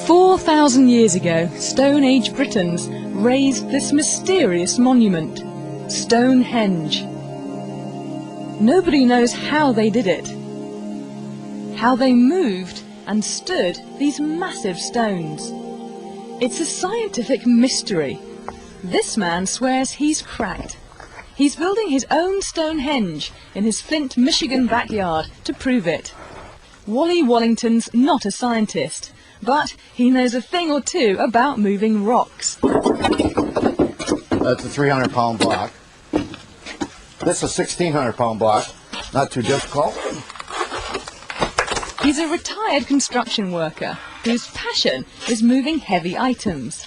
4,000 years ago, Stone Age Britons raised this mysterious monument, Stonehenge. Nobody knows how they did it, how they moved and stood these massive stones. It's a scientific mystery. This man swears he's cracked. He's building his own Stonehenge in his Flint, Michigan backyard to prove it. Wally Wallington's not a scientist, but he knows a thing or two about moving rocks. That's a 300-pound block. This is a 1,600-pound block. Not too difficult. He's a retired construction worker whose passion is moving heavy items.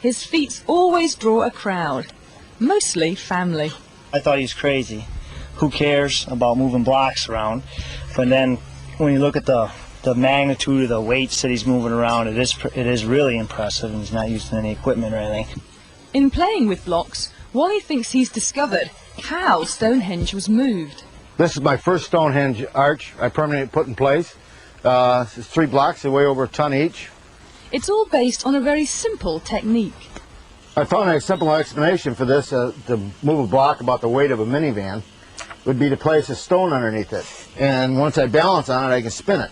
His feats always draw a crowd, mostly family. I thought he was crazy. Who cares about moving blocks around? But then when you look at the magnitude of the weights that he's moving around, it is really impressive, and he's not using any equipment or anything. In playing with blocks, Wally thinks he's discovered how Stonehenge was moved. This is my first Stonehenge arch I permanently put in place. It's 3 blocks, they weigh over a ton each. It's all based on a very simple technique. I found a simple explanation for this, to move a block about the weight of a minivan, would be to place a stone underneath it. And once I balance on it, I can spin it.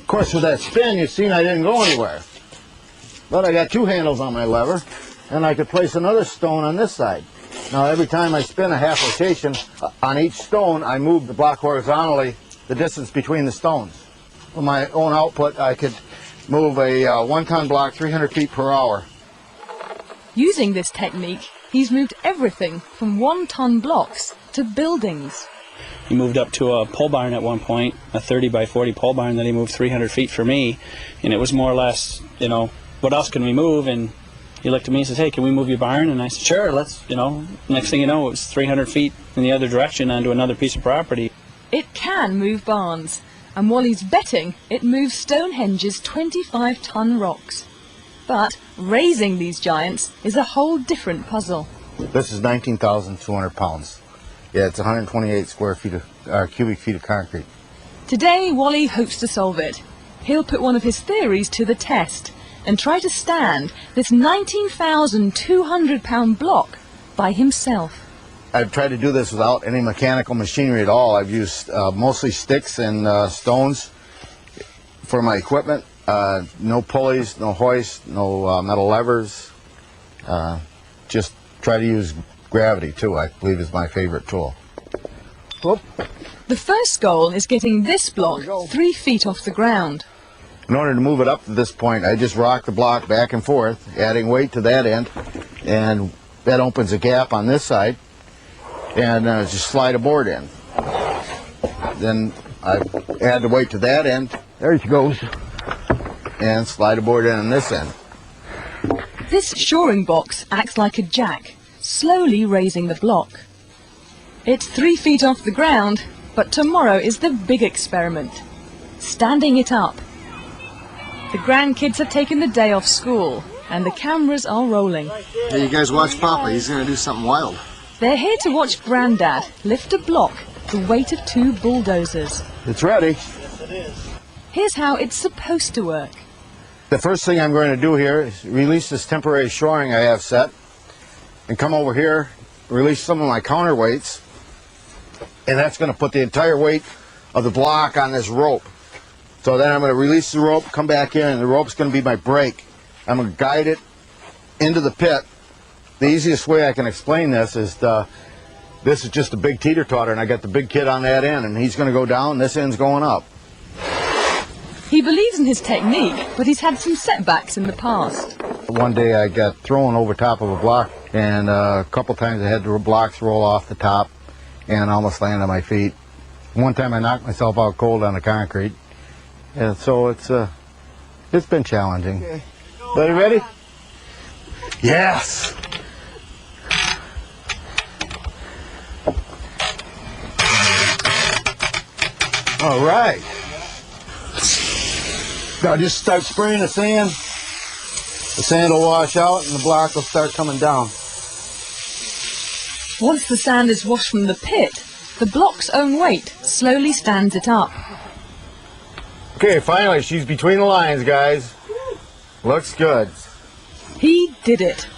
Of course, with that spin, you've seen I didn't go anywhere. But I got 2 handles on my lever, and I could place another stone on this side. Now, every time I spin a half rotation on each stone, I move the block horizontally, the distance between the stones. With my own output, I could move a 1-ton block 300 feet per hour. Using this technique, he's moved everything from 1-ton blocks to buildings. He moved up to a pole barn at one point, a 30 by 40 pole barn that he moved 300 feet for me, and it was more or less, you know, what else can we move? And he looked at me and says, hey, can we move your barn? And I said, sure, let's, you know. Next thing you know, it was 300 feet in the other direction onto another piece of property. It can move barns, and Wally's betting it moves Stonehenge's 25-ton rocks. But raising these giants is a whole different puzzle. This is 19,200 pounds. Yeah, it's 128 square feet of, cubic feet of concrete. Today, Wally hopes to solve it. He'll put one of his theories to the test and try to stand this 19,200-pound block by himself. I've tried to do this without any mechanical machinery at all. I've used mostly sticks and stones for my equipment. No pulleys, no hoists, no metal levers. Just try to use gravity, too, I believe is my favorite tool. Whoop. The first goal is getting this block 3 feet off the ground. In order to move it up to this point, I just rock the block back and forth, adding weight to that end, and that opens a gap on this side, and just slide a board in. Then I add the weight to that end, there it goes, and slide a board in on this end. This shoring box acts like a jack, slowly raising the block. It's 3 feet off the ground, but tomorrow is the big experiment, standing it up. The grandkids have taken the day off school, and the cameras are rolling. Hey, you guys watch Papa, he's going to do something wild. They're here to watch Grandad lift a block the weight of 2 bulldozers. It's ready. Yes, it is. Here's how it's supposed to work. The first thing I'm going to do here is release this temporary shoring I have set, and come over here, release some of my counterweights, and that's going to put the entire weight of the block on this rope. So then I'm going to release the rope, come back in, and the rope's going to be my brake. I'm going to guide it into the pit. The easiest way I can explain this is this is just a big teeter-totter, and I got the big kid on that end, and he's going to go down, this end's going up. He believes in his technique, but he's had some setbacks in the past. One day I got thrown over top of a block, and a couple times I had the blocks roll off the top and almost land on my feet. One time I knocked myself out cold on the concrete, and so it's been challenging. Okay. Buddy, ready? Yes! All right. Now just start spraying the sand. The sand will wash out and the block will start coming down. Once the sand is washed from the pit, the block's own weight slowly stands it up. Okay, finally, she's between the lines, guys. Looks good. He did it.